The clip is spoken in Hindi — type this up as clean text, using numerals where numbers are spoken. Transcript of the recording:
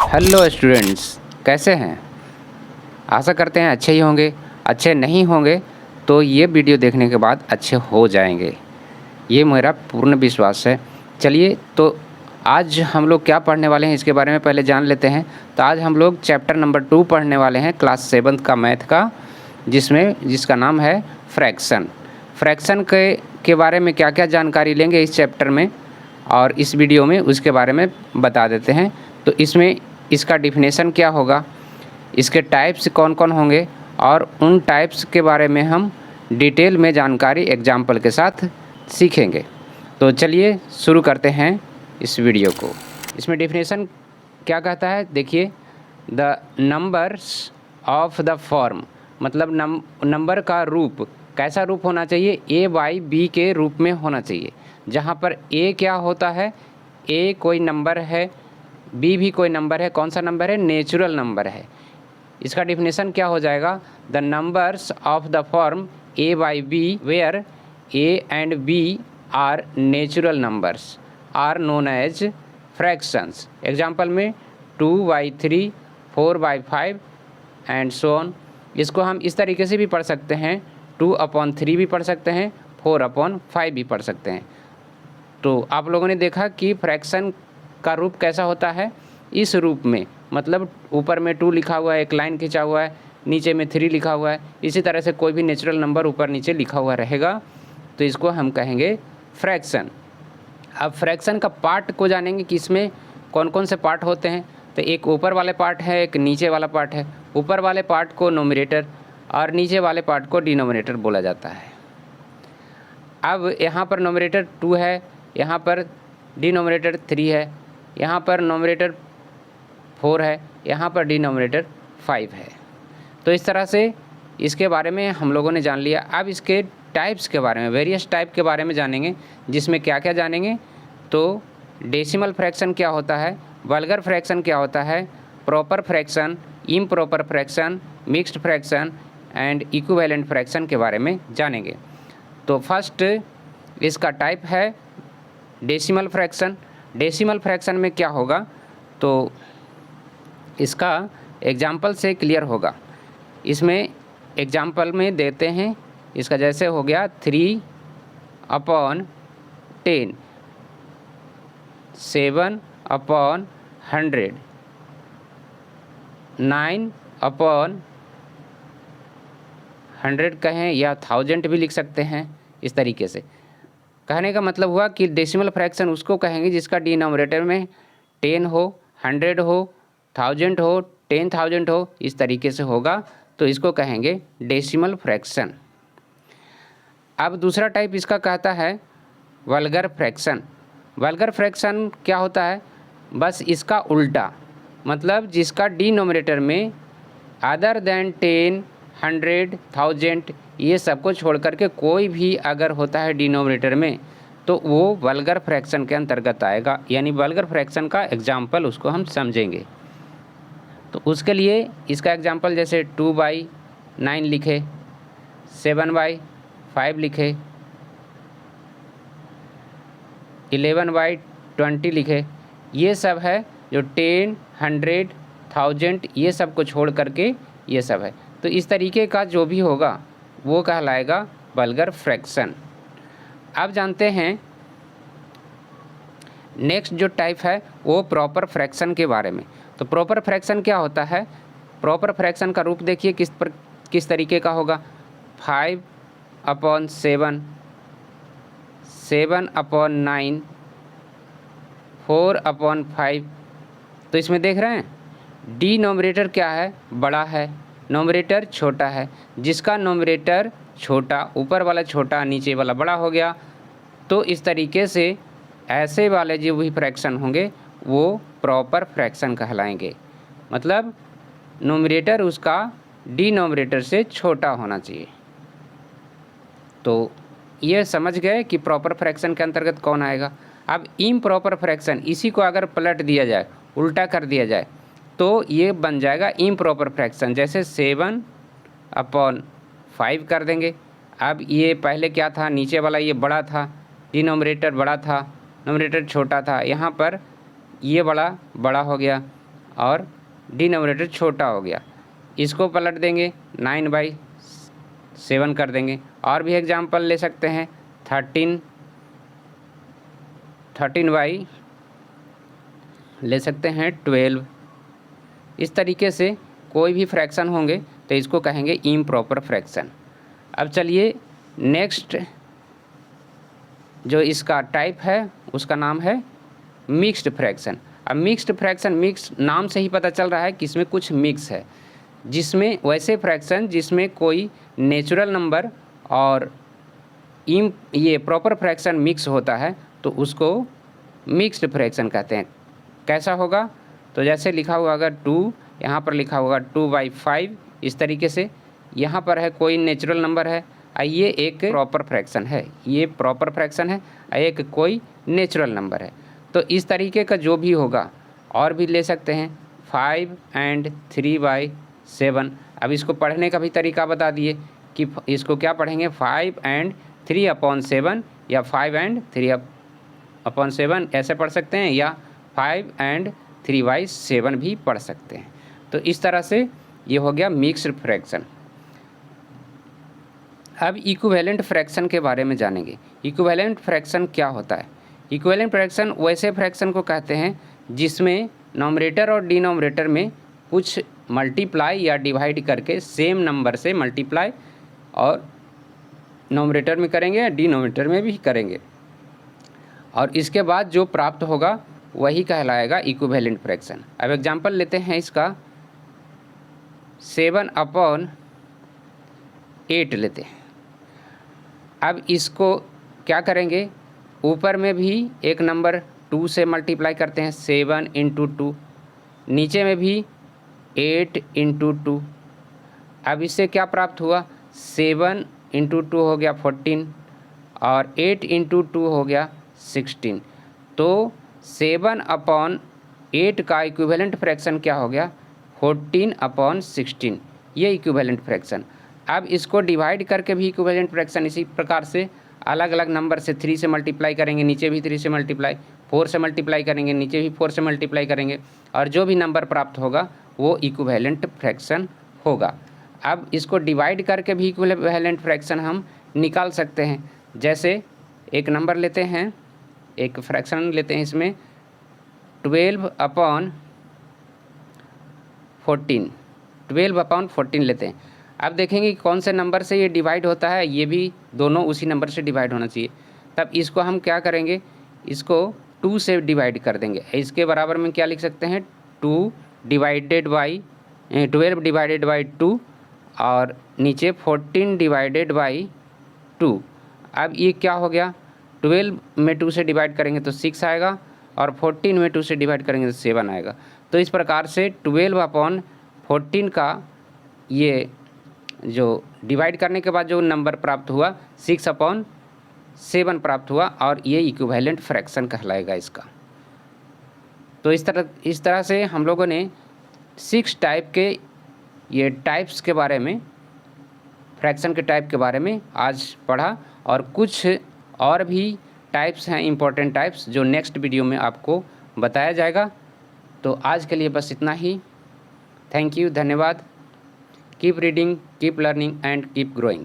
हेलो स्टूडेंट्स, कैसे हैं? आशा करते हैं अच्छे ही होंगे। अच्छे नहीं होंगे तो ये वीडियो देखने के बाद अच्छे हो जाएंगे, ये मेरा पूर्ण विश्वास है। चलिए तो आज हम लोग क्या पढ़ने वाले हैं इसके बारे में पहले जान लेते हैं। तो आज हम लोग चैप्टर नंबर 2 पढ़ने वाले हैं, क्लास 7 का मैथ का, जिसका नाम है फ्रैक्शन। फ्रैक्शन के बारे में क्या क्या जानकारी लेंगे इस चैप्टर में और इस वीडियो में उसके बारे में बता देते हैं। तो इसमें इसका डिफिनेशन क्या होगा, इसके टाइप्स कौन कौन होंगे और उन टाइप्स के बारे में हम डिटेल में जानकारी एग्जाम्पल के साथ सीखेंगे। तो चलिए शुरू करते हैं इस वीडियो को। इसमें डिफिनेशन क्या कहता है, देखिए, the numbers of the form, मतलब नंबर का रूप कैसा रूप होना चाहिए, ए बाई बी के रूप में होना चाहिए। जहाँ पर ए क्या होता है, ए कोई नंबर है, बी भी कोई नंबर है। कौन सा नंबर है? नेचुरल नंबर है। इसका डिफिनेशन क्या हो जाएगा, the numbers of the form a by b where a and b are natural numbers are known as fractions. Example में 2/3, 4/5 एंड सो ऑन। इसको हम इस तरीके से भी पढ़ सकते हैं, 2/3 भी पढ़ सकते हैं, 4/5 भी पढ़ सकते हैं। तो आप लोगों ने देखा कि फ्रैक्शन का रूप कैसा होता है, इस रूप में, मतलब ऊपर में 2 लिखा हुआ है, एक लाइन खींचा हुआ है, नीचे में 3 लिखा हुआ है। इसी तरह से कोई भी नेचुरल नंबर ऊपर नीचे लिखा हुआ रहेगा तो इसको हम कहेंगे फ्रैक्शन। अब फ्रैक्शन का पार्ट को जानेंगे कि इसमें कौन कौन से पार्ट होते हैं। तो एक ऊपर वाले पार्ट है, एक नीचे वाला पार्ट है। ऊपर वाले पार्ट को नोमिनेटर और नीचे वाले पार्ट को डिनोमिनेटर बोला जाता है। अब यहाँ पर नोमिनेटर 2 है, यहाँ पर डिनोमिनेटर 3 है, यहाँ पर नोमिनेटर 4 है, यहाँ पर डिनोमिनेटर 5 है। तो इस तरह से इसके बारे में हम लोगों ने जान लिया। अब इसके टाइप्स के बारे में, वेरियस टाइप के बारे में जानेंगे, जिसमें क्या क्या जानेंगे। तो डेसिमल फ्रैक्शन क्या होता है, वल्गर फ्रैक्शन क्या होता है, proper fraction, improper fraction, mixed fraction and equivalent fraction के बारे में जानेंगे। तो फर्स्ट इसका टाइप है डेसिमल फ्रैक्शन। डेसिमल फ्रैक्शन में क्या होगा, तो इसका एग्जाम्पल से क्लियर होगा। इसमें एग्जाम्पल में देते हैं, इसका जैसे हो गया 3/10, 7/100, 9/100 कहें या 1000 भी लिख सकते हैं। इस तरीके से कहने का मतलब हुआ कि डेसिमल फ्रैक्शन उसको कहेंगे जिसका डिनोमिनेटर में 10 हो, 100 हो, 1000 हो, 10,000 हो, इस तरीके से होगा तो इसको कहेंगे डेसिमल फ्रैक्शन। अब दूसरा टाइप इसका कहता है वल्गर फ्रैक्शन। वल्गर फ्रैक्शन क्या होता है, बस इसका उल्टा, मतलब जिसका डिनोमिनेटर में अदर देन 10, 100, 1000 ये सब को छोड़ करके कोई भी अगर होता है डिनोमिनेटर में तो वो वल्गर फ्रैक्शन के अंतर्गत आएगा। यानी वल्गर फ्रैक्शन का एग्जाम्पल उसको हम समझेंगे। तो उसके लिए इसका एग्जाम्पल जैसे 2/9 लिखे, 7/5 लिखे, 11/20 लिखे। ये सब है जो 10, 100, 1000 ये सब को छोड़ करके ये सब है। तो इस तरीके का जो भी होगा वो कहलाएगा वल्गर फ्रैक्शन। अब जानते हैं नेक्स्ट जो टाइप है वो प्रॉपर फ्रैक्शन के बारे में। तो प्रॉपर फ्रैक्शन क्या होता है, प्रॉपर फ्रैक्शन का रूप देखिए किस तरीके का होगा, 5/7, 7/9, 4/5। तो इसमें देख रहे हैं डिनोमिनेटर क्या है, बड़ा है, नोमिनेटर छोटा है। जिसका नोमिनेटर छोटा, ऊपर वाला छोटा, नीचे वाला बड़ा हो गया। तो इस तरीके से ऐसे वाले जो भी फ्रैक्शन होंगे वो प्रॉपर फ्रैक्शन कहलाएंगे। मतलब नोमिनेटर उसका डिनोमिनेटर से छोटा होना चाहिए। तो ये समझ गए कि प्रॉपर फ्रैक्शन के अंतर्गत कौन आएगा। अब इम्प्रॉपर फ्रैक्शन, इसी को अगर पलट दिया जाए, उल्टा कर दिया जाए तो ये बन जाएगा इम्प्रॉपर फ्रैक्शन। जैसे 7/5 कर देंगे। अब ये पहले क्या था, नीचे वाला ये बड़ा था, डिनोमिनेटर बड़ा था, नोमिनेटर छोटा था। यहाँ पर ये बड़ा हो गया और डिनोमिनेटर छोटा हो गया। इसको पलट देंगे 9/7 कर देंगे। और भी एग्जाम्पल ले सकते हैं 13 ले सकते हैं 12। इस तरीके से कोई भी फ्रैक्शन होंगे तो इसको कहेंगे इम्प्रॉपर फ्रैक्शन। अब चलिए नेक्स्ट जो इसका टाइप है उसका नाम है मिक्स्ड फ्रैक्शन। अब मिक्स्ड फ्रैक्शन, मिक्स नाम से ही पता चल रहा है कि इसमें कुछ मिक्स है, जिसमें वैसे फ्रैक्शन जिसमें कोई नेचुरल नंबर और ये प्रॉपर फ्रैक्शन मिक्स होता है तो उसको मिक्स्ड फ्रैक्शन कहते हैं। कैसा होगा? तो जैसे लिखा हुआ अगर 2, यहाँ पर लिखा होगा 2/5, इस तरीके से यहाँ पर है कोई नेचुरल नंबर है, ये एक प्रॉपर फ्रैक्शन है, ये प्रॉपर फ्रैक्शन है, एक कोई नेचुरल नंबर है। तो इस तरीके का जो भी होगा और भी ले सकते हैं 5 and 3/7। अब इसको पढ़ने का भी तरीका बता दिए कि इसको क्या पढ़ेंगे 5 and 3/7 या 5 and 3/7 ऐसे पढ़ सकते हैं, या 5 and 3/7 भी पढ़ सकते हैं। तो इस तरह से ये हो गया मिक्स्ड फ्रैक्शन। अब इक्विवेलेंट फ्रैक्शन के बारे में जानेंगे। इक्विवेलेंट फ्रैक्शन क्या होता है? इक्विवेलेंट फ्रैक्शन वैसे फ्रैक्शन को कहते हैं जिसमें नॉमिनेटर और डिनोमिनेटर में कुछ मल्टीप्लाई या डिवाइड करके सेम नंबर से मल्टीप्लाई और नॉमिनेटर में करेंगे या डिनोमिनेटर में भी करेंगे, और इसके बाद जो प्राप्त होगा वही कहलाएगा इक्विवेलेंट फ्रैक्शन। अब एग्जांपल लेते हैं इसका 7/8 लेते हैं। अब इसको क्या करेंगे, ऊपर में भी एक नंबर 2 से मल्टीप्लाई करते हैं 7 × 2, नीचे में भी 8 × 2। अब इससे क्या प्राप्त हुआ 7 × 2 हो गया 14 और 8 × 2 हो गया 16। तो 7/8 का इक्विवेलेंट फ्रैक्शन क्या हो गया 14/16, ये इक्विवेलेंट फ्रैक्शन। अब इसको डिवाइड करके भी इक्विवेलेंट फ्रैक्शन इसी प्रकार से अलग अलग नंबर से 3 से मल्टीप्लाई करेंगे, नीचे भी 3 से मल्टीप्लाई, 4 से मल्टीप्लाई करेंगे, नीचे भी 4 से मल्टीप्लाई करेंगे, और जो भी नंबर प्राप्त होगा वो इक्विवेलेंट फ्रैक्शन होगा। अब इसको डिवाइड करके भी इक्विवेलेंट फ्रैक्शन हम निकाल सकते हैं। जैसे एक नंबर लेते हैं, एक फ्रैक्शन लेते हैं, इसमें 12/14 लेते हैं। अब देखेंगे कि कौन से नंबर से ये डिवाइड होता है, ये भी दोनों उसी नंबर से डिवाइड होना चाहिए। तब इसको हम क्या करेंगे, इसको 2 से डिवाइड कर देंगे। इसके बराबर में क्या लिख सकते हैं 12 डिवाइडेड बाई 2 और नीचे 14/2। अब ये क्या हो गया, 12 में 2 से डिवाइड करेंगे तो 6 आएगा और 14 में 2 से डिवाइड करेंगे तो 7 आएगा। तो इस प्रकार से 12/14 का ये जो डिवाइड करने के बाद जो नंबर प्राप्त हुआ 6/7 प्राप्त हुआ, और ये इक्विवेलेंट फ्रैक्शन कहलाएगा इसका। तो इस तरह से हम लोगों ने 6 टाइप के ये टाइप्स के बारे में, फ्रैक्शन के टाइप के बारे में आज पढ़ा, और कुछ और भी टाइप्स हैं इम्पोर्टेंट टाइप्स जो नेक्स्ट वीडियो में आपको बताया जाएगा। तो आज के लिए बस इतना ही। थैंक यू, धन्यवाद। Keep reading, keep learning and keep growing.